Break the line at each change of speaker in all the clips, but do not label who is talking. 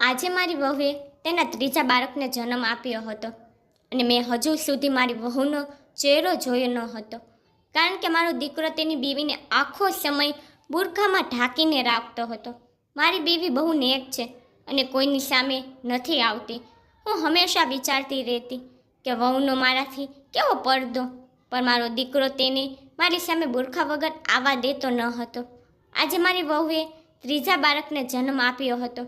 આજે મારી વહુએ તેના ત્રીજા બાળકને જન્મ આપ્યો હતો અને મેં હજુ સુધી મારી વહુનો ચહેરો જોયો ન હતો, કારણ કે મારો દીકરો તેની બીવીને આખો સમય બુરખામાં ઢાંકીને રાખતો હતો. મારી બીવી બહુ નેક છે અને કોઈની સામે નથી આવતી. હું હંમેશા વિચારતી રહેતી કે વહુનો મારાથી કેવો પડદો, પણ મારો દીકરો તેને મારી સામે બુરખા વગર આવવા દેતો ન હતો. આજે મારી વહુએ ત્રીજા બાળકને જન્મ આપ્યો હતો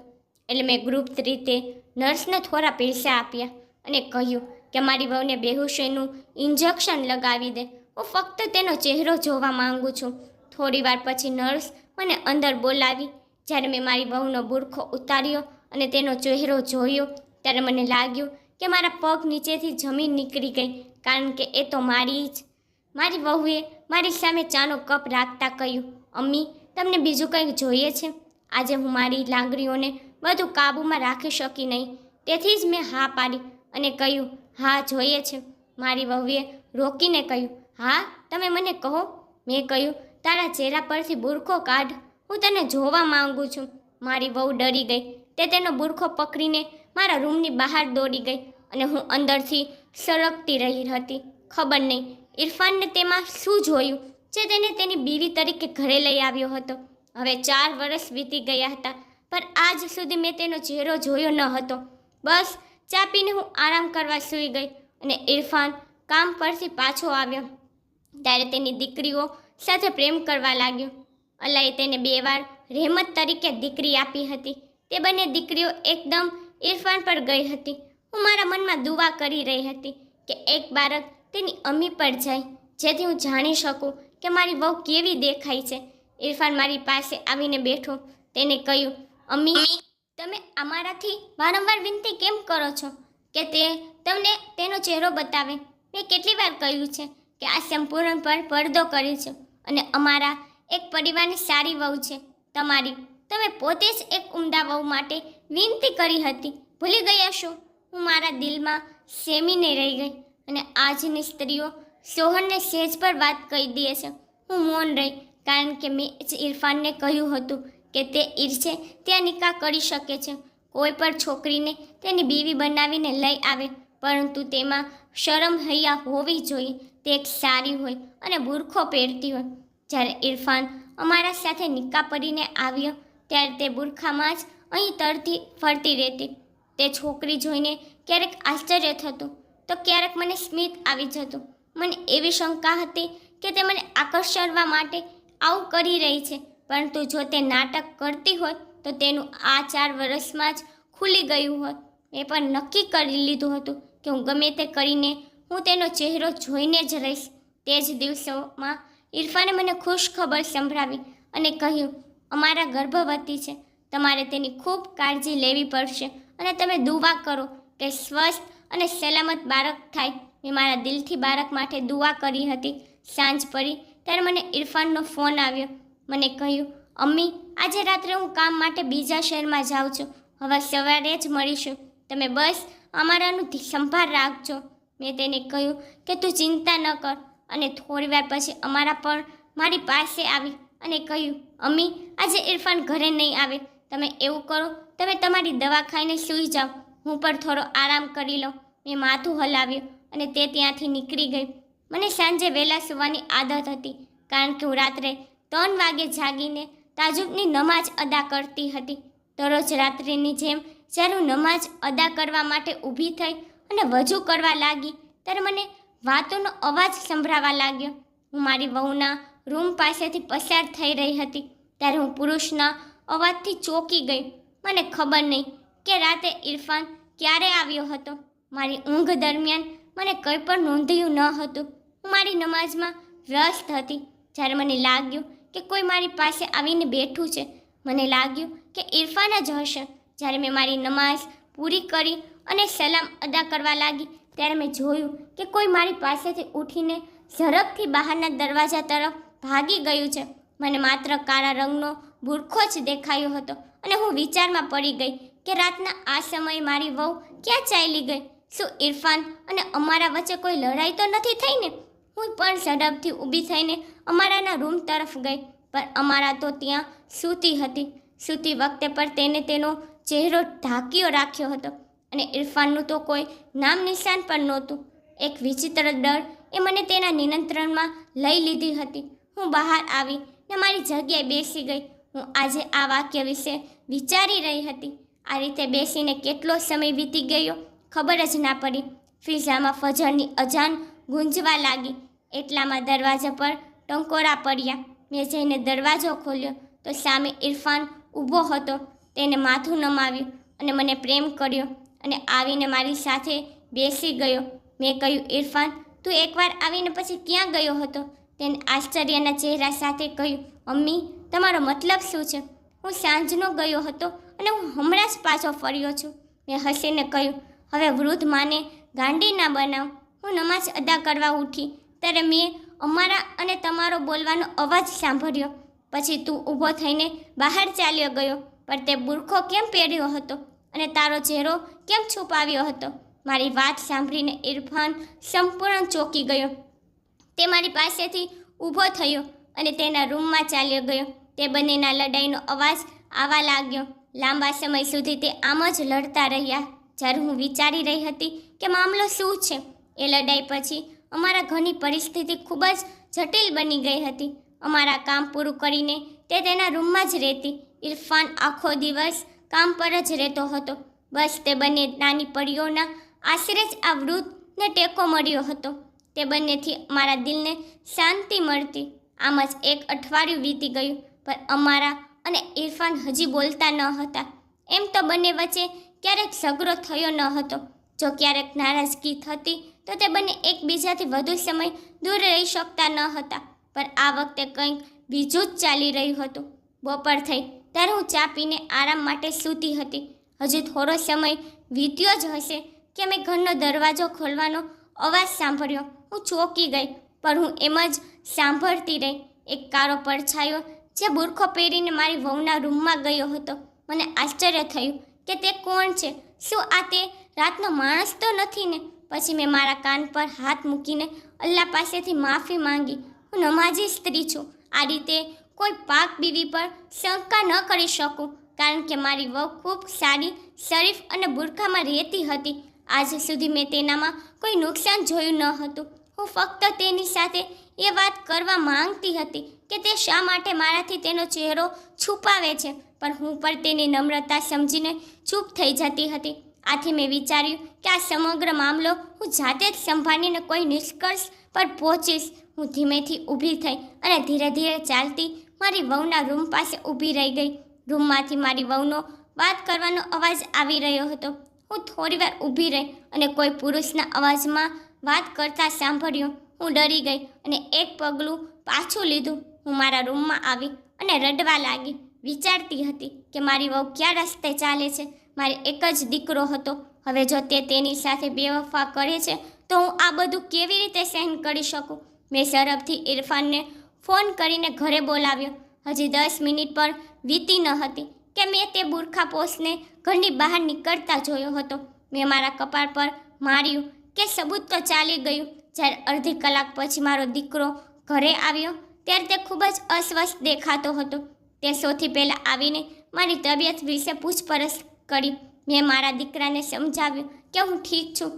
એટલે મેં ગુપ્ત રીતે નર્સને થોડા પૈસા આપ્યા અને કહ્યું કે મારી વહુને બેહોશીનું ઇન્જેક્શન લગાવી દે. હું ફક્ત તેનો ચહેરો જોવા માંગુ છું. થોડી વાર પછી નર્સ મને અંદર બોલાવી. જ્યારે મેં મારી વહુનો બુરખો ઉતાર્યો અને તેનો ચહેરો જોયો ત્યારે મને લાગ્યું કે મારા પગ નીચેથી જમીન નીકળી ગઈ, કારણ કે એ તો મારી વહુએ મારી સામે ચાનો કપ રાખતા કહ્યું, અમ્મી, તમને બીજું કંઈક જોઈએ છે? આજે હું મારી લાગણીઓને વધુ કાબૂમાં રાખી શકી નહીં, તેથી જ મેં હા પાડી અને કહ્યું, હા જોઈએ છે. મારી વહુએ રોકીને કહ્યું, હા તમે મને કહો. મેં કહ્યું, તારા ચહેરા પરથી બુરખો કાઢ, હું તને જોવા માંગુ છું. મારી વહુ ડરી ગઈ. તે તેનો બુરખો પકડીને મારા રૂમની બહાર દોડી ગઈ અને હું અંદરથી સળગતી રહી હતી. ખબર નહીં ઇરફાનને તેમાં શું જોયું જે તેને તેની બીવી તરીકે ઘરે લઈ આવ્યો હતો. હવે 4 વર્ષ વીતી ગયા હતા, પણ આજ સુધી મેં તેનો ચહેરો જોયો ન હતો. બસ ચા પીને હું આરામ કરવા સૂઈ ગઈ અને ઇરફાન કામ પરથી પાછો આવ્યો ત્યારે તેની દીકરીઓ સાથે પ્રેમ કરવા લાગ્યો. અલ્લાહે તેને 2 વાર રહેમત તરીકે દીકરી આપી હતી. તે બંને દીકરીઓ એકદમ ઇરફાન પર ગઈ હતી. હું મારા મનમાં દુઆ કરી રહી હતી કે એક બાળક તેની અમ્મી પર જાય, જેથી હું જાણી શકું કે મારી વહુ કેવી દેખાય છે. ઇરફાન મારી પાસે આવીને બેઠો. તેને કહ્યું, અમ્મી, તમે અમારાથી વારંવાર વિનંતી કેમ કરો છો કે તે તમને તેનો ચહેરો બતાવે? મેં કેટલી વાર કહ્યું છે કે આ સંપૂર્ણ પર પડદો કરે છે અને અમારા એક પરિવારની સારી વહુ છે તમારી. તમે પોતે જ એક ઉમદા વહુ માટે વિનંતી કરી હતી, ભૂલી ગયા છો? હું મારા દિલમાં સેમીને રહી ગઈ અને આજની સ્ત્રીઓ સોહરને સેજ પર વાત કહી દે છે. હું મૌન રહી, કારણ કે મેં જ ઇરફાનને કહ્યું હતું કે તે ઈચ્છે ત્યાં નિકાહ કરી શકે છે. કોઈ પણ છોકરીને તેની બીવી બનાવીને લઈ આવે, પરંતુ તેમાં શરમ હૈયા હોવી જોઈએ. તે એક સારી હોય અને બુરખો પહેરતી હોય. જ્યારે ઇરફાન અમારા સાથે નિકાહ પડીને આવ્યો ત્યારે તે બુરખામાં જ અહીં તરતી ફરતી રહેતી. તે છોકરી જોઈને ક્યારેક આશ્ચર્ય થતું તો ક્યારેક મને સ્મિત આવી જતું. મને એવી શંકા હતી કે તે મને આકર્ષવા માટે આવું કરી રહી છે, પરંતુ જો તે નાટક કરતી હોય તો તેનું આ 4 વર્ષમાં જ ખુલી ગયું હોત. મેં પણ નક્કી કરી લીધું હતું કે હું ગમે તે કરીને હું તેનો ચહેરો જોઈને જ રહીશ. તે જ દિવસોમાં ઇરફાને મને ખુશ ખબર સંભળાવી અને કહ્યું, અમારા ગર્ભવતી છે, તમારે તેની ખૂબ કાળજી લેવી પડશે અને તમે દુઆ કરો કે સ્વસ્થ અને સલામત બાળક થાય. મેં મારા દિલથી બાળક માટે દુઆ કરી હતી. સાંજ પડી ત્યારે મને ઇરફાનનો ફોન આવ્યો. મને કહ્યું, અમ્મી, આજે રાત્રે હું કામ માટે બીજા શહેરમાં જાઉં છું. હવે સવારે જ મળીશું. તમે બસ અમારાનું સંભાળ રાખજો. મેં તેને કહ્યું કે તું ચિંતા ન કર અને થોડીવાર પછી અમારા પણ મારી પાસે આવી અને કહ્યું, અમ્મી, આજે ઇરફાન ઘરે નહીં આવે. તમે એવું કરો, તમે તમારી દવા ખાઈને સૂઈ જાઓ, હું પણ થોડો આરામ કરી લઉં. મેં માથું હલાવ્યું અને તે ત્યાંથી નીકળી ગઈ. મને સાંજે વહેલા સૂવાની આદત હતી, કારણ કે હું રાત્રે 3 વાગે જાગીને તાજુદની નમાઝ અદા કરતી હતી. દરરોજ રાત્રિની જેમ જ્યારે હું નમાઝ અદા કરવા માટે ઊભી થઈ અને વજૂ કરવા લાગી ત્યારે મને વાતોનો અવાજ સંભળાવા લાગ્યો. હું મારી વહુના રૂમ પાસેથી પસાર થઈ રહી હતી ત્યારે હું પુરુષના અવાજથી ચોંકી ગઈ. મને ખબર નહીં કે રાતે ઇરફાન ક્યારે આવ્યો હતો. મારી ઊંઘ દરમિયાન મને કંઈ પણ નોંધ્યું ન હતું. હું મારી નમાઝમાં વ્યસ્ત હતી જ્યારે મને લાગ્યું કે કોઈ મારી પાસે આવીને બેઠું છે. મને લાગ્યું કે ઇરફાન જ હશે. જ્યારે મેં મારી નમાઝ પૂરી કરી અને સલામ અદા કરવા લાગી ત્યારે મેં જોયું કે કોઈ મારી પાસેથી ઉઠીને ઝડપથી બહારના દરવાજા તરફ ભાગી ગયું છે. મને માત્ર કાળા રંગનો બુરખો જ દેખાયો હતો અને હું વિચારમાં પડી ગઈ કે રાતના આ સમયે મારી વહુ ક્યાં ચાલી ગઈ? શું ઇરફાન અને અમારા વચ્ચે કોઈ લડાઈ તો નથી થઈ ને? હું પણ ઝડપથી ઊભી થઈને અમારાના રૂમ તરફ ગઈ, પણ અમારા તો ત્યાં સૂતી હતી. સૂતી વખતે પર તેને તેનો ચહેરો ઢાંક્યો રાખ્યો હતો અને ઇરફાનનું તો કોઈ નામ નિશાન પણ નહોતું. એક વિચિત્ર ડર એ મને તેના નિયંત્રણમાં લઈ લીધી હતી. હું બહાર આવી ને મારી જગ્યાએ બેસી ગઈ. હું આજે આ વાક્ય વિશે વિચારી રહી હતી. આ રીતે બેસીને કેટલો સમય વીતી ગયો ખબર જ ના પડી. ફિઝામાં ફજરની અજાન ગુંજવા લાગી. એટલામાં દરવાજા પર ટંકોરા પડ્યા. મેં જઈને દરવાજો ખોલ્યો તો સામે ઇરફાન ઊભો હતો. તેને માથું નમાવ્યું અને મને પ્રેમ કર્યો અને આવીને મારી સાથે બેસી ગયો. મેં કહ્યું, ઇરફાન, તું એકવાર આવીને પછી ક્યાં ગયો હતો? તેને આશ્ચર્યના ચહેરા સાથે કહ્યું, અમ્મી, તમારો મતલબ શું છે? હું સાંજનો ગયો હતો અને હું હમણાં જ પાછો ફર્યો છું. મેં હસીને કહ્યું, હવે વૃદ્ધ માને ગાંડી ના બનાવ. હું નમાઝ અદા કરવા ઉઠી ત્યારે મેં અમારા અને તમારો બોલવાનો અવાજ સાંભળ્યો. પછી તું ઊભો થઈને બહાર ચાલ્યો ગયો, પણ તે બુરખો કેમ પહેર્યો હતો અને તારો ચહેરો કેમ છુપાવ્યો હતો? મારી વાત સાંભળીને ઇરફાન સંપૂર્ણ ચોંકી ગયો. તે મારી પાસેથી ઊભો થયો અને તેના રૂમમાં ચાલ્યો ગયો. તે બંનેના લડાઈનો અવાજ આવવા લાગ્યો. લાંબા સમય સુધી તે આમ જ લડતા રહ્યા. જ્યારે હું વિચારી રહી હતી કે મામલો શું છે, એ લડાઈ પછી અમારા ઘરની પરિસ્થિતિ ખૂબ જ જટિલ બની ગઈ હતી. અમારા કામ પૂરું કરીને તે તેના રૂમમાં જ રહેતી. ઇરફાન આખો દિવસ કામ પર જ રહેતો હતો. બસ તે બંને નાની પરીઓના આશરે જ આ વૃદ્ધને ટેકો મળ્યો હતો. તે બંનેથી મારા દિલને શાંતિ મળતી. આમ જ એક અઠવાડિયું વીતી ગયું, પણ અમારા અને ઇરફાન હજી બોલતા ન હતા. એમ તો બંને વચ્ચે ક્યારેક ઝઘડો થયો ન હતો. જો ક્યારેક નારાજગી થતી તો તે બંને એકબીજાથી વધુ સમય દૂર રહી શકતા ન હતા. પણ આ વખતે કંઈક બીજું જ ચાલી રહ્યું હતું. બપોર થઈ ત્યારે હું ચા પીને આરામ માટે સૂતી હતી. હજુ થોડો સમય વીત્યો જ હશે કે મેં ઘરનો દરવાજો ખોલવાનો અવાજ સાંભળ્યો. હું ચોંકી ગઈ, પણ હું એમ જ સાંભળતી રહી. એક કાળો પડછાયો જે બુરખો પહેરીને મારી વહુના રૂમમાં ગયો હતો. મને આશ્ચર્ય થયું કે તે કોણ છે? શું આ તે રાતનો માણસ તો નથી ને? પછી મેં મારા કાન પર હાથ મૂકીને અલ્લાહ પાસેથી માફી માંગી. હું નમાઝી સ્ત્રી છું. આ રીતે કોઈ પાક બીવી પર શંકા ન કરી શકું, કારણ કે મારી વહુ ખૂબ સારી, શરીફ અને બુરખામાં રહેતી હતી. આજ સુધી મેં તેનામાં કોઈ નુકસાન જોયું ન હતું. હું ફક્ત તેની સાથે એ વાત કરવા માંગતી હતી કે તે શા માટે મારાથી તેનો ચહેરો છુપાવે છે, પણ હું પણ તેની નમ્રતા સમજીને ચૂપ થઈ જતી હતી. આથી મેં વિચાર્યું કે આ સમગ્ર મામલો હું જાતે જ સંભાળીને કોઈ નિષ્કર્ષ પર પહોંચીશ. હું ધીમેથી ઊભી થઈ અને ધીરે ધીરે ચાલતી મારી વહુના રૂમ પાસે ઊભી રહી ગઈ. રૂમમાંથી મારી વહુનો વાત કરવાનો અવાજ આવી રહ્યો હતો. હું થોડીવાર ઊભી રહી અને કોઈ પુરુષના અવાજમાં વાત કરતા સાંભળ્યું. હું ડરી ગઈ અને એક પગલું પાછું લીધું. હું મારા રૂમમાં આવી અને રડવા લાગી. વિચારતી હતી કે મારી વહુ કયા રસ્તે ચાલે છે. મારે એક જ દીકરો હતો. હવે જો તે તેની સાથે બેવફા કરે છે તો હું આ બધું કેવી રીતે સહન કરી શકું? મેં ઝડપથી ઇરફાનને ફોન કરીને ઘરે બોલાવ્યો. હજી 10 મિનિટ પણ વીતી ન હતી કે મેં તે બુરખાપોશને ઘરની બહાર નીકળતા જોયો હતો. મેં મારા કપાળ પર માર્યું કે સબૂત તો ચાલી ગયું. જ્યારે અડધી કલાક પછી મારો દીકરો ઘરે આવ્યો ત્યારે તે ખૂબ જ અસ્વસ્થ દેખાતો હતો. તે સૌથી પહેલાં આવીને મારી તબિયત વિશે પૂછપરછ કરી. મેં મારા દીકરાને સમજાવ્યું કે હું ઠીક છું,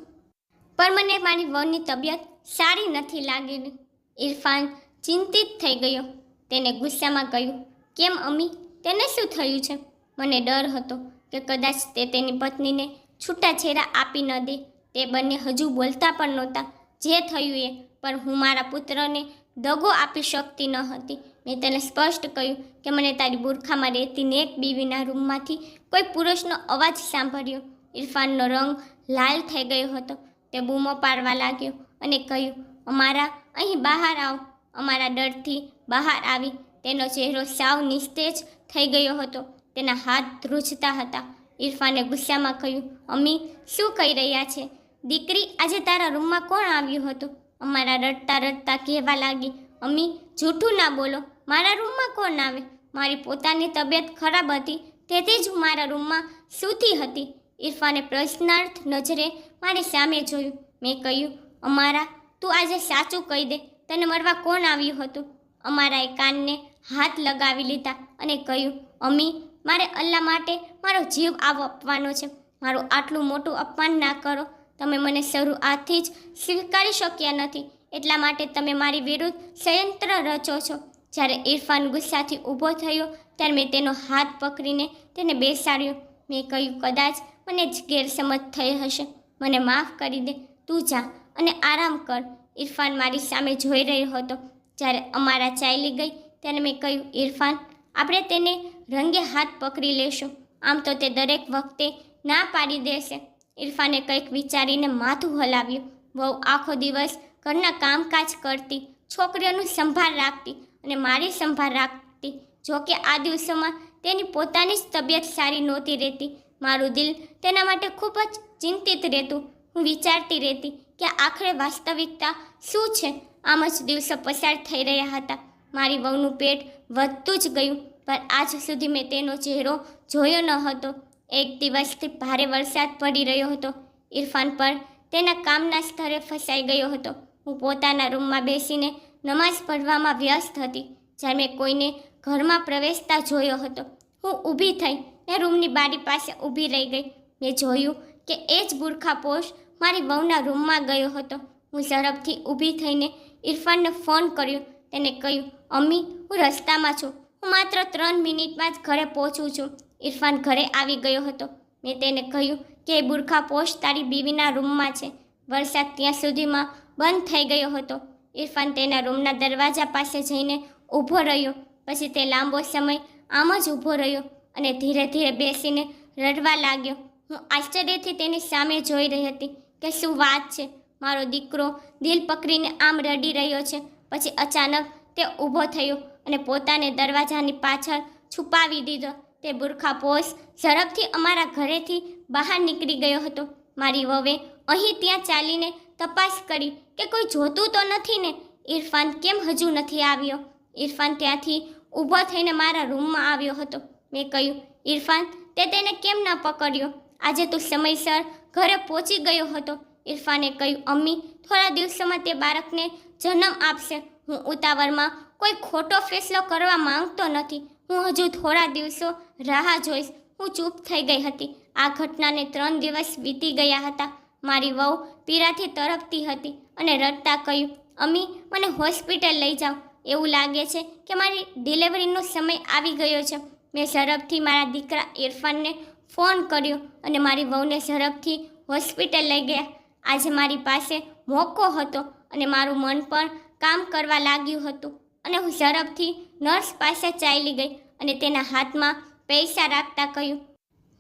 પણ મને મારી વહુની તબિયત સારી નથી લાગેલી. ઇરફાન ચિંતિત થઈ ગયો. તેને ગુસ્સામાં કહ્યું, કેમ અમ્મી, તેને શું થયું છે? મને ડર હતો કે કદાચ તે તેની પત્નીને છૂટાછેડા આપી ન દે. તે બંને હજુ બોલતા પણ નહોતા. જે થયું એ, પણ હું મારા પુત્રને દગો આપી શકતી ન હતી. મેં તેને સ્પષ્ટ કહ્યું કે મને તારી બુરખામાં રહેતી નેક બીવીના રૂમમાંથી કોઈ પુરુષનો અવાજ સાંભળ્યો. ઇરફાનનો રંગ લાલ થઈ ગયો હતો. તે બૂમો પાડવા લાગ્યો અને કહ્યું, અમારા અહીં બહાર આવ. અમારા ડરથી બહાર આવી. તેનો ચહેરો સાવ નિસ્તેજ થઈ ગયો હતો. તેના હાથ ધ્રુજતા હતા. ઇરફાને ગુસ્સામાં કહ્યું, અમ્મી, શું કહી રહ્યા છે? દીકરી, આજે તારા રૂમમાં કોણ આવ્યું હતું? અમારા રડતા રડતા કહેવા લાગી, અમ્મી, જૂઠું ના બોલો. મારા રૂમમાં કોણ આવે? મારી પોતાની તબિયત ખરાબ હતી, તેથી જ હું મારા રૂમમાં સૂતી હતી. ઇરફાને પ્રશ્નાર્થ નજરે મારી સામે જોયું. મેં કહ્યું, અમારા, તું આજે સાચું કહી દે. તને મળવા કોણ આવ્યું હતું? અમારાએ કાનને હાથ લગાવી લીધા અને કહ્યું, અમ્મી, મારે અલ્લાહ માટે મારો જીવ આપવાનો છે. મારું આટલું મોટું અપમાન ના કરો. તમે મને શરૂઆતથી જ સ્વીકારી શક્યા નથી, એટલા માટે તમે મારી વિરુદ્ધ ષડયંત્ર રચો છો. જ્યારે ઇરફાન ગુસ્સાથી ઊભો થયો ત્યારે મેં તેનો હાથ પકડીને તેને બેસાડ્યો. મેં કહ્યું, કદાચ મને જ ગેરસમજ થઈ હશે, મને માફ કરી દે. તું જા અને આરામ કર. ઇરફાન મારી સામે જોઈ રહ્યો હતો. જ્યારે અમારા ચાલી ગઈ ત્યારે મેં કહ્યું, ઇરફાન, આપણે તેને રંગે હાથ પકડી લેશું. આમ તો તે દરેક વખતે ના પાડી દેશે. ઇરફાને કંઈક વિચારીને માથું હલાવ્યું. વહુ આખો દિવસ ઘરના કામકાજ કરતી, છોકરીઓનું સંભાળ રાખતી અને મારી સંભાળ રાખતી. જોકે આ દિવસોમાં તેની પોતાની જ તબિયત સારી નહોતી રહેતી. મારું દિલ તેના માટે ખૂબ જ ચિંતિત રહેતું. હું વિચારતી રહેતી કે આખરે વાસ્તવિકતા શું છે. આમ જ દિવસો પસાર થઈ રહ્યા હતા. મારી વહુનું પેટ વધતું જ ગયું, પણ આજ સુધી મેં તેનો ચહેરો જોયો ન હતો. એક દિવસથી ભારે વરસાદ પડી રહ્યો હતો. ઇરફાન પણ તેના કામના સ્થળે ફસાઈ ગયો હતો. હું પોતાના રૂમમાં બેસીને નમાઝ પઢવામાં વ્યસ્ત હતી. જ્યારે મેં કોઈને ઘરમાં પ્રવેશતા જોયો હતો. હું ઊભી થઈ ને રૂમની બારી પાસે ઊભી રહી ગઈ. મેં જોયું કે એ જ બુરખાપોશ મારી વહુના રૂમમાં ગયો હતો. હું ઝડપથી ઊભી થઈને ઇરફાનને ફોન કર્યો. તેને કહ્યું, અમ્મી, હું રસ્તામાં છું. હું માત્ર 3 મિનિટમાં જ ઘરે પહોંચું છું. ઇરફાન ઘરે આવી ગયો હતો. મેં તેને કહ્યું કે એ બુરખાપોશ તારી બીવીના રૂમમાં છે. વરસાદ ત્યાં સુધીમાં બંધ થઈ ગયો હતો. ઇરફાન તેના રૂમના દરવાજા પાસે જઈને ઊભો રહ્યો. પછી તે લાંબો સમય આમ જ ઊભો રહ્યો અને ધીરે ધીરે બેસીને રડવા લાગ્યો. હું આશ્ચર્યથી તેની સામે જોઈ રહી હતી કે શું વાત છે. મારો દીકરો દિલ પકડીને આમ રડી રહ્યો છે. પછી અચાનક તે ઊભો થયો અને પોતાને દરવાજાની પાછળ છુપાવી દીધો. તે બુરખાપોશ ઝડપથી અમારા ઘરેથી બહાર નીકળી ગયો હતો. મારી વહુએ અહીં ત્યાં ચાલીને તપાસ કરી કે કોઈ જોતું તો નથી ને. ઇરફાન કેમ હજુ નથી આવ્યો? ઇરફાન ત્યાંથી ઊભો થઈને મારા રૂમમાં આવ્યો હતો. મેં કહ્યું, ઇરફાન, તે તેને કેમ ન પકડ્યો? આજે તું સમયસર ઘરે પહોંચી ગયો હતો. ઇરફાને કહ્યું, અમ્મી, થોડા દિવસોમાં તે બાળકને જન્મ આપશે. હું ઉતાવળમાં કોઈ ખોટો ફેસલો કરવા માંગતો નથી. હું હજુ થોડા દિવસો રાહ જોઈશ. હું ચૂપ થઈ ગઈ હતી. આ ઘટનાને 3 દિવસ વીતી ગયા હતા. મારી વહુ પીડાથી તડપતી હતી અને રડતા કહ્યું, અમ્મી, મને હોસ્પિટલ લઈ જાઓ. એવું લાગે છે કે મારી ડિલિવરીનો સમય આવી ગયો છે. મેં ઝડપથી મારા દીકરા ઇરફાનને ફોન કર્યો અને મારી વહુને ઝડપથી હોસ્પિટલ લઈ ગયા. આજે મારી પાસે મોકો હતો અને મારું મન પણ કામ કરવા લાગ્યું હતું અને હું ઝડપથી નર્સ પાસે ચાલી ગઈ અને તેના હાથમાં પૈસા રાખતા કહ્યું,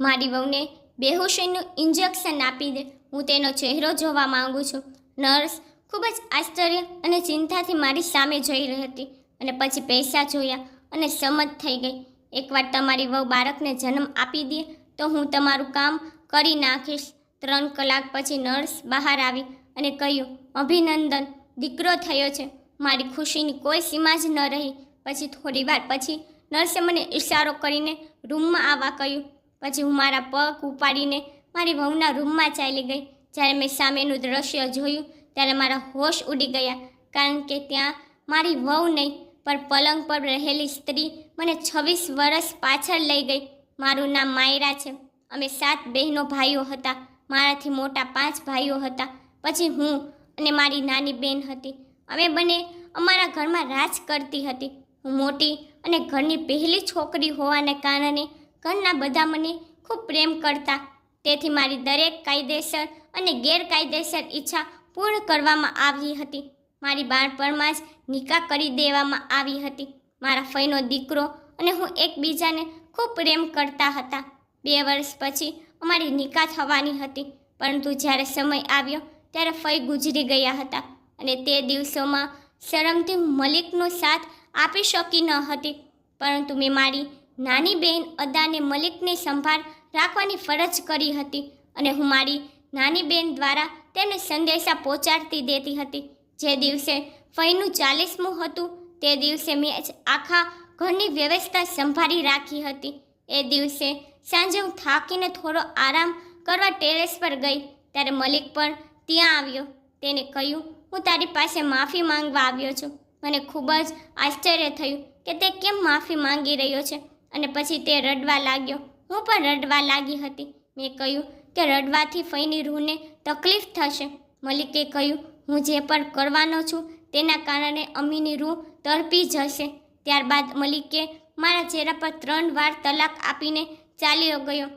મારી વહુને બેહોશીનું ઇન્જેક્શન આપી દે. હું તેનો ચહેરો જોવા માંગુ છું. નર્સ ખૂબ જ આશ્ચર્ય અને ચિંતાથી મારી સામે જોઈ રહી હતી અને પછી પૈસા જોયા અને સંમત થઈ ગઈ. એકવાર તમારી વહુ બાળકને જન્મ આપી દે તો હું તમારું કામ કરી નાખીશ. 3 કલાક પછી નર્સ બહાર આવી અને કહ્યું, અભિનંદન, દીકરો થયો છે. મારી ખુશીની કોઈ સીમા જ ન રહી. પછી થોડી વાર પછી નર્સે મને ઇશારો કરીને રૂમમાં આવવા કહ્યું. પછી હું મારા પગ ઉપાડીને મારી વહુના રૂમમાં ચાલી ગઈ. જ્યારે મેં સામેનું દ્રશ્ય જોયું ત્યારે મારા હોશ ઉડી ગયા, કારણ કે ત્યાં મારી વહુ નહીં પણ પલંગ પર રહેલી સ્ત્રી મને 26 વર્ષ પાછળ લઈ ગઈ. મારું નામ માયરા છે. અમે 7 બહેનો ભાઈઓ હતા. મારાથી મોટા 5 ભાઈઓ હતા. પછી હું અને મારી નાની બેન હતી. અમે બંને અમારા ઘરમાં રાજ કરતી હતી. હું મોટી અને ઘરની પહેલી છોકરી હોવાને કારણે ઘરના બધા મને ખૂબ પ્રેમ કરતા. તેથી મારી દરેક કાયદેસર અને ગેરકાયદેસર ઈચ્છા પૂર્ણ કરવામાં આવી હતી. મારી બાળપણમાં જ નિકાહ કરી દેવામાં આવી હતી. મારા ફઈનો દીકરો અને હું એકબીજાને ખૂબ પ્રેમ કરતા હતા. 2 વર્ષ પછી અમારી નિકાહ થવાની હતી, પરંતુ જ્યારે સમય આવ્યો ત્યારે ફઈ ગુજરી ગયા હતા અને તે દિવસોમાં શરમથી મલિકનો સાથ આપી શકી ન હતી. પરંતુ મેં મારી નાની બહેન અદાને મલિકની સંભાળ રાખવાની ફરજ કરી હતી અને હું મારી નાની બહેન દ્વારા તેને સંદેશા પહોંચાડતી દેતી હતી. જે દિવસે ફઈનું 40મું હતું તે દિવસે મેં જ આખા ઘરની વ્યવસ્થા સંભાળી રાખી હતી. એ દિવસે સાંજે હું થાકીને થોડો આરામ કરવા ટેરેસ પર ગઈ ત્યારે મલિક પણ ત્યાં આવ્યો. તેને કહ્યું, હું તારી પાસે માફી માંગવા આવ્યો છું. મને ખૂબ જ આશ્ચર્ય થયું કે તે કેમ માફી માંગી રહ્યો છે અને પછી તે રડવા લાગ્યો. હું પણ રડવા લાગી હતી. મેં કહ્યું કે રડવાથી ફઈની રૂહને તકલીફ થશે. મલિકે કહ્યું, હું જે પણ કરવાનો છું તેના કારણે અમ્મીની રૂહ તડપી જશે. ત્યારબાદ મલિકે મારા ચહેરા પર 3 વાર તલાક આપીને ચાલ્યો ગયો.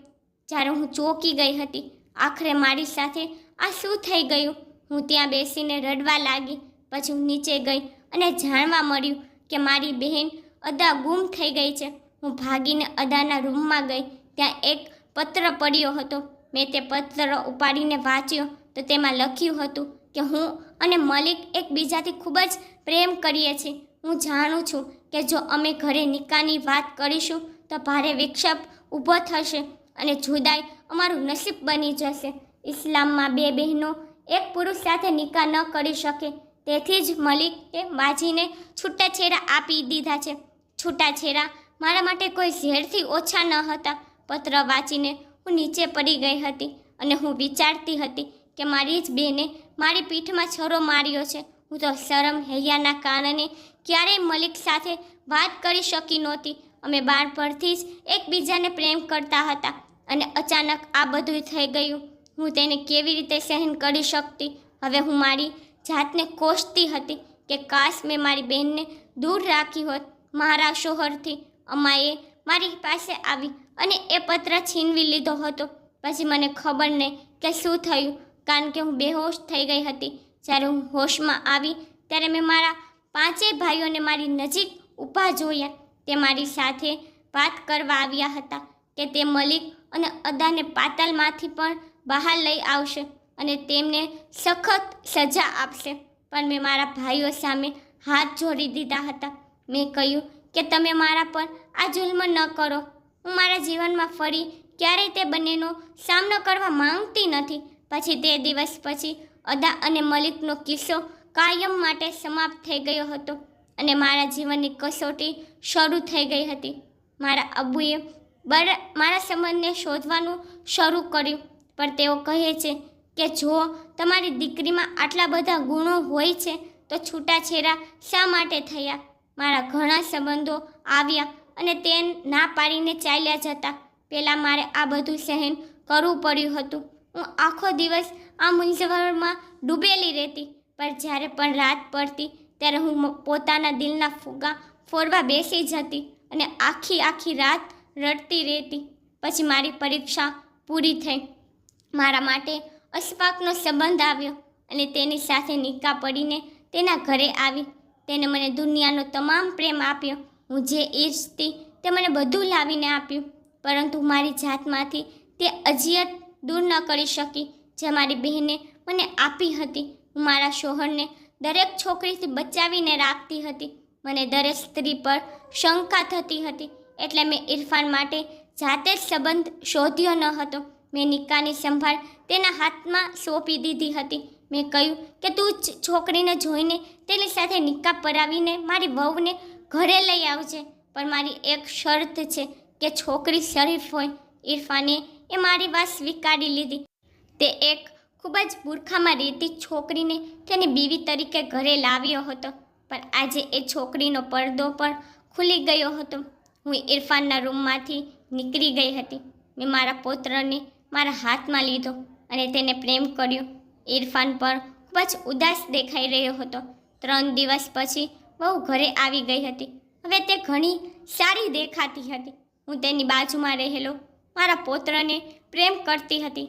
જ્યારે હું ચોંકી ગઈ હતી. આખરે મારી સાથે આ શું થઈ ગયું? હું ત્યાં બેસીને રડવા લાગી. પછી હું નીચે ગઈ અને જાણવા મળ્યું કે મારી બહેન અદા ગુમ થઈ ગઈ છે. હું ભાગીને અદાના રૂમમાં ગઈ. ત્યાં એક પત્ર પડ્યો હતો. મેં તે પત્ર ઉપાડીને વાંચ્યો તો તેમાં લખ્યું હતું કે હું અને મલિક એકબીજાથી ખૂબ જ પ્રેમ કરીએ છીએ. હું જાણું છું કે જો અમે ઘરે નિકાહની વાત કરીશું તો ભારે વિક્ષેપ ઊભો થશે અને જુદાઈ અમારું નસીબ બની જશે. ઇસ્લામમાં 2 બહેનો એક પુરુષ સાથે નિકાહ ન કરી શકે. તેથી જ મલિકે બાજીને છૂટાછેરા આપી દીધા છે. છૂટાછેરા મારા માટે કોઈ ઝેરથી ઓછા ન હતા. પત્ર વાંચીને હું નીચે પડી ગઈ હતી અને હું વિચારતી હતી કે મારી જ બેને મારી પીઠમાં છરો માર્યો છે. હું તો શરમ હૈયાના કારણે ક્યારેય મલિક સાથે વાત કરી શકી નહોતી. અમે બાળપણથી જ એકબીજાને પ્રેમ કરતા હતા અને અચાનક આ બધું થઈ ગયું. હું તેને કેવી રીતે સહન કરી શકતી? હવે હું મારી જાતને કોસતી હતી કે કાશ મેં મારી બહેનને દૂર રાખી હોત મારા શોહરથી. અમાએ મારી પાસે આવી અને એ પત્ર છીનવી લીધો હતો. પછી મને ખબર નહીં કે શું થયું, કારણ કે હું બેહોશ થઈ ગઈ હતી. જ્યારે હું હોશમાં આવી ત્યારે મેં મારા 5 ભાઈઓને મારી નજીક ઊભા જોયા. તે મારી સાથે વાત કરવા આવ્યા હતા કે તે મલિક અને અદાને પાતાલમાંથી પણ બહાર લઈ આવશે અને તેમને સખત સજા આપશે. પણ મેં મારા ભાઈઓ સામે હાથ જોડી દીધા હતા. મેં કહ્યું કે તમે મારા પર આ જુલ્મ ન કરો. હું મારા જીવનમાં ફરી ક્યારેય તે બંનેનો સામનો કરવા માંગતી નથી. પછી તે દિવસ પછી અદા અને મલિકનો કિસ્સો કાયમ માટે સમાપ્ત થઈ ગયો હતો અને મારા જીવનની કસોટી શરૂ થઈ ગઈ હતી. મારા અબ્બુએ મારા સંબંધને શોધવાનું શરૂ કર્યું, પણ તેઓ કહે છે કે જો તમારી દીકરીમાં આટલા બધા ગુણો હોય છે તો છૂટાછેરા શા માટે થયા? મારા ઘણા સંબંધો આવ્યા અને તે ના પાડીને ચાલ્યા જતા. પહેલાં મારે આ બધું સહન કરવું પડ્યું હતું. હું આખો દિવસ આ મૂંઝવણમાં ડૂબેલી રહેતી. પણ જ્યારે પણ રાત પડતી ત્યારે હું પોતાના દિલના ફુગ્ગા ફોડવા બેસી જતી અને આખી રાત રડતી રહેતી. પછી મારી પરીક્ષા પૂરી થઈ. મારા માટે અશફાકનો સંબંધ આવ્યો અને તેની સાથે નિકાહ પડીને તેના ઘરે આવી. તેને મને દુનિયાનો તમામ પ્રેમ આપ્યો. હું જે ઈચ્છતી તે મને બધું લાવીને આપ્યું, પરંતુ મારી જાતમાંથી તે અજિયત દૂર ન કરી શકી જે મારી બહેને મને આપી હતી. હું મારા શોહરને દરેક છોકરીથી બચાવીને રાખતી હતી. મને દરેક સ્ત્રી પર શંકા થતી હતી, એટલે મેં ઇરફાન માટે જાતે જ સંબંધ શોધ્યો ન હતો. મેં નિકાહની સંભાળ તેના હાથમાં સોંપી દીધી હતી. મેં કહ્યું કે તું છોકરીને જોઈને તેની સાથે નિકાહ પરાવીને મારી વહુને ઘરે લઈ આવજે, પણ મારી એક શરત છે કે છોકરી શરીફ હોય. ઇરફાને એ મારી વાત સ્વીકારી લીધી. તે એક ખૂબ જ બુરખામાં રહેતી છોકરીને તેની બીવી તરીકે ઘરે લાવ્યો હતો, પણ આજે એ છોકરીનો પડદો પણ ખુલી ગયો હતો. હું ઇરફાનના રૂમમાંથી નીકળી ગઈ હતી. મેં મારા પુત્રને મારા હાથમાં લીધો અને તેને પ્રેમ કર્યો. ઇરફાન પણ ખૂબ જ ઉદાસ દેખાઈ રહ્યો હતો. 3 દિવસ પછી વહુ ઘરે આવી ગઈ હતી. હવે તે ઘણી સારી દેખાતી હતી. હું તેની બાજુમાં રહેલો મારા પુત્રને પ્રેમ કરતી હતી.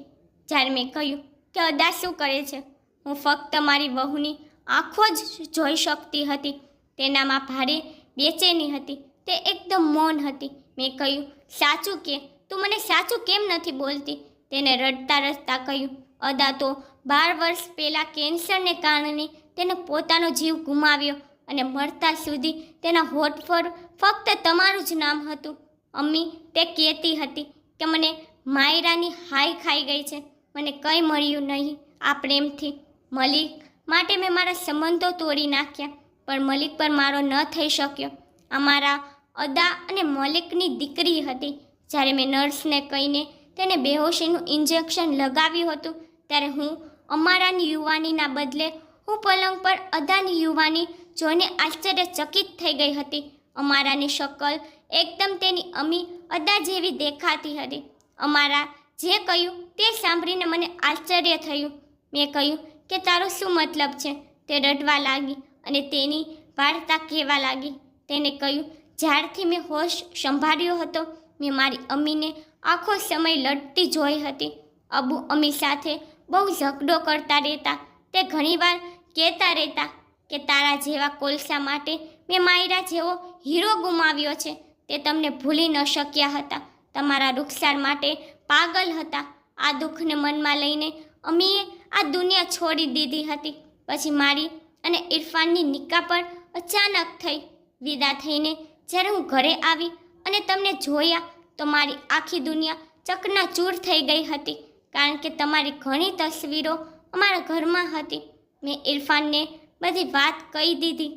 જ્યારે મેં કહ્યું કે અદા શું કરે છે, હું ફક્ત મારી વહુની આંખો જ જોઈ શકતી હતી. તેનામાં ભારે બેચેની હતી. તે એકદમ મૌન હતી. મેં કહ્યું, સાચું કે તું મને સાચું કેમ નથી બોલતી? તેને રડતા રડતા કહ્યું, અદા તો 12 વર્ષ પહેલાં કેન્સરને કારણે તેને પોતાનો જીવ ગુમાવ્યો અને મરતા સુધી તેના હોઠ પર ફક્ત તમારું જ નામ હતું. અમ્મી તે કહેતી હતી કે મને માયરાની હાય ખાઈ ગઈ છે. મને કંઈ મળ્યું નહીં આ પ્રેમથી. મલિક માટે મેં મારા સંબંધો તોડી નાખ્યા, પણ મલિક પર મારો ન થઈ શક્યો. અમારા અદા અને મલિકની દીકરી હતી. જ્યારે મેં નર્સને કહીને તેને બેહોશીનું ઇન્જેક્શન લગાવ્યું હતું ત્યારે હું અમારાની યુવાનીના બદલે હું પલંગ પર અદાની યુવાની જોઈને આશ્ચર્યચકિત થઈ ગઈ હતી. અમારાની શકલ એકદમ તેની અમ્મી અદા જેવી દેખાતી હતી. અમારા જે કહ્યું તે સાંભળીને મને આશ્ચર્ય થયું. મેં કહ્યું કે તારો શું મતલબ છે? તે રડવા લાગી અને તેની વાર્તા કહેવા લાગી. તેને કહ્યું, જ્યારથી મેં હોશ સંભાળ્યો હતો મેં મારી અમ્મીને આખો સમય લડતી જોઈ હતી. અબુ અમ્મી સાથે બહુ ઝઘડો કરતા રહેતા. તે ઘણીવાર કહેતા રહેતા કે તારા જેવા કોલસા માટે મેં માયરા જેવો હીરો ગુમાવ્યો છે. તે તમને ભૂલી ન શક્યા હતા. તમારા રૂખસાર માટે પાગલ હતા. આ દુઃખને મનમાં લઈને અમ્મીએ આ દુનિયા છોડી દીધી હતી. પછી મારી અને ઇરફાનની નિકાહ પણ અચાનક થઈ. વિદા થઈને જ્યારે હું ઘરે આવી અને તમને જોયા તો મારી આખી દુનિયા ચકનાચૂર થઈ ગઈ હતી. કારણ કે તમારી ઘણી તસવીરો અમારા ઘરમાં હતી. મેં ઇરફાનને બધી વાત કહી દીધી.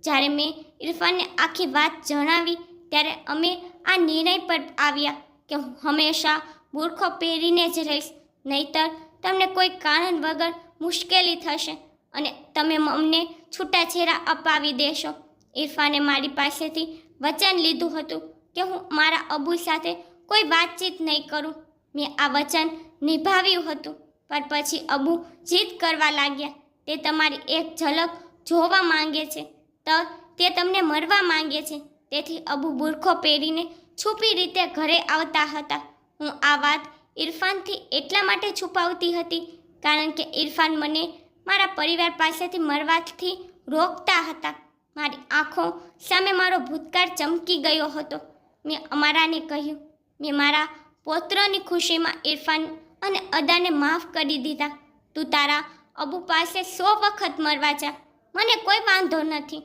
જ્યારે મેં ઇરફાનને આખી વાત જણાવી ત્યારે અમે આ નિર્ણય પર આવ્યા કે હું હંમેશા બુરખો પહેરીને જ રહીશ, નહીંતર તમને કોઈ કારણ વગર મુશ્કેલી થશે અને તમે અમને છૂટાછેડા અપાવી દેશો. ઇરફાને મારી પાસેથી વચન લીધું હતું કે હું મારા અબુ સાથે કોઈ વાતચીત નહીં કરું. મેં આ વચન નિભાવ્યું હતું. પણ પછી અબુ જીદ કરવા લાગ્યા. તે તમારી એક ઝલક જોવા માંગે છે, તો તે તમને મરવા માંગે છે. તેથી અબુ બુરખો પહેરીને છુપી રીતે ઘરે આવતા હતા. હું આ વાત ઇરફાનથી એટલા માટે છુપાવતી હતી કારણ કે ઇરફાન મને મારા પરિવાર પાસેથી મરવાથી રોકતા હતા. મારી આંખો સામે મારો ભૂતકાળ ચમકી ગયો હતો. મેં અમારાને કહ્યું, મેં મારા પૌત્રની ખુશીમાં ઇરફાન અને અદાને માફ કરી દીધા. તું તારા અબુ પાસે 100 વખત મરવા જા, મને કોઈ વાંધો નથી.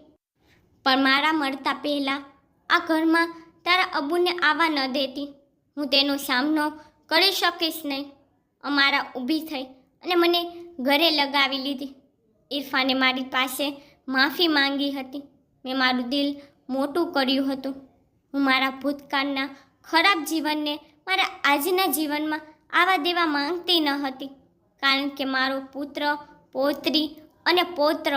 પણ મારા મળતા પહેલાં આ ઘરમાં તારા અબુને આવવા ન દેતી. હું તેનો સામનો કરી શકીશ નહીં. અમારા ઊભી થઈ અને મને ઘરે લગાવી લીધી. ઇરફાને મારી પાસે માફી માંગી હતી. મેં મારું દિલ મોટું કર્યું હતું. હું મારા ભૂતકાળના ખરાબ જીવનને મારા આજના જીવનમાં આવવા દેવા માંગતી ન હતી. કારણ કે મારો પુત્ર, પૌત્રી અને પૌત્ર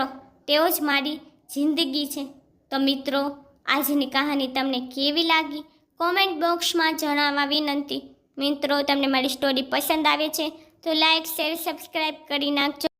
તેઓ જ મારી જિંદગી છે. તો મિત્રો, આજની કહાની તમને કેવી લાગી કોમેન્ટ બોક્સમાં જણાવવા વિનંતી. મિત્રો, તમને મારી સ્ટોરી પસંદ આવે છે તો લાઈક, શેર, સબસ્ક્રાઈબ કરી નાખજો.